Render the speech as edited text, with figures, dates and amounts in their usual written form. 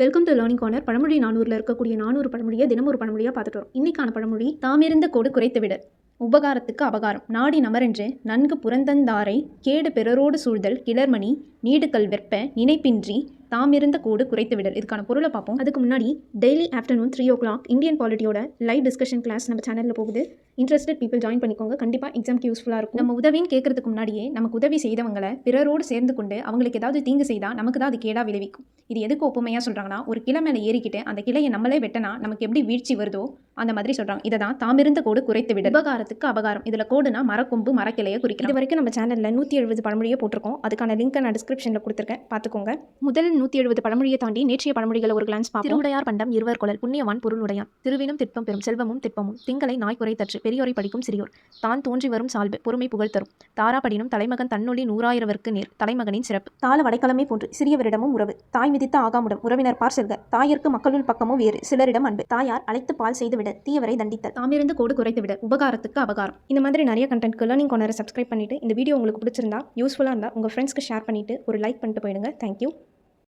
Welcome to learning corner. பழமொழி 400ல் இருக்கக்கூடிய 400 பழமொழியை தினம் ஒரு பழமொழியாக பார்த்துட்டு வரோம். இன்னைக்கான பழமொழி, தாமிருந்த கோடு குறைத்துவிட, உபகாரத்துக்கு அபகாரம். நாடி நமரென்று நன்கு புறந்தந்தாரை கேடு பிறரோடு சூழ்தல் கிளர்மணி நீடுக்கல் வெற்ப நினைப்பின்றி தாமிருந்த கோடு குறைத்து விடல். இதுக்கான பொருளை பார்ப்போம். அதுக்கு முன்னாடி டெய்லி ஆஃப்டர்நூன் 3 o'clock இந்தியன் பாலிட்டியோட லைவ் டிஸ்கஷன் கிளாஸ் நம்ம சேனலில் போகுது. இன்ட்ரெஸ்டட் பீப்பிள் ஜாயின் பண்ணிக்கோங்க. கண்டிப்பாக எக்ஸாம்க்கு யூஸ்ஃபுல்லாக இருக்கும். நம்ம உதவின்னு கேட்கறதுக்கு முன்னாடியே நமக்கு உதவி செய்தவங்களை பிறரோடு சேர்ந்து கொண்டு அவங்களுக்கு ஏதாவது தீங்கு செய்தால் நமக்கு தான் அது கேடாக விளைவிக்கும். இது எதுக்கு ஒப்புமையாக சொல்கிறாங்கன்னா, ஒரு கிளை மேலே ஏறிக்கிட்டு அந்த கிளையை நம்மளே வெட்டினா நமக்கு எப்படி வீழ்ச்சி வருதோ அந்த மாதிரி சொல்கிறாங்க. இதை தான் தாமிருந்த கோடு குறைத்து விட, உபகாரத்துக்கு அபகாரம். இதில் கோடுனா மரக்கொம்பு மரக்கிளையை குறிக்கும். இது வரைக்கும் நம்ம சேனலில் 170 பழமொழியை போட்டிருக்கோம். அதுக்கான லிங்க் நான் டிஸ்கிரிப்ஷனில் கொடுத்துருக்கேன், பார்த்துக்கோங்க. முதல் 170 பழமொழியை தாண்டி நேற்றைய பழமொழிகளை ஒரு கிளான்ஸ் பார்ப்போம். திருவுடையார் பண்டம் இருவர் கொளல் புண்ணியவான் பொருளுடையான். திருவினும் திட்பம் பெறும் செல்வமும் திட்பமும் திங்களை நாய் குறை தற்று பெரியோரை படிக்கும் சிறியோர் தான் தோன்றி வரும் சால்பு பொறுமை புகழ் தரும் தாராபடினும் தலைமகன் தன்னொழி 100,000 நேர் தலைமகனின் சிறப்பு. தாள வடைக்கலமே போன்று சிறியவரிடமும் உறவு தாய் மிதித்த ஆகாமுடம் உறவினர் பார் செல்க தாயர்க்கு மக்களுள் பக்கமும் வேறு சிலரிடம் அன்பு தாயார் அழைத்து பால் செய்து விட தீயவரை தண்டித்தல். தாமிருந்து கோடு குறைத்து விட, உபகாரத்துக்கு அபகாரம். இந்த மாதிரி நிறைய கண்டென்ட்க்கு லேர்னிங் கார்னரை சப்ஸ்கிரைப் பண்ணிட்டு இந்த வீடியோ உங்களுக்கு பிடிச்சிருந்தா யூஸ்ஃபுல்லாக இருந்தால் உங்கள் ஃப்ரெண்ட்ஸ்க்கு ஷேர் பண்ணிட்டு ஒரு லைக் பண்ணிட்டு போயிடுங்க. தேங்க்யூ.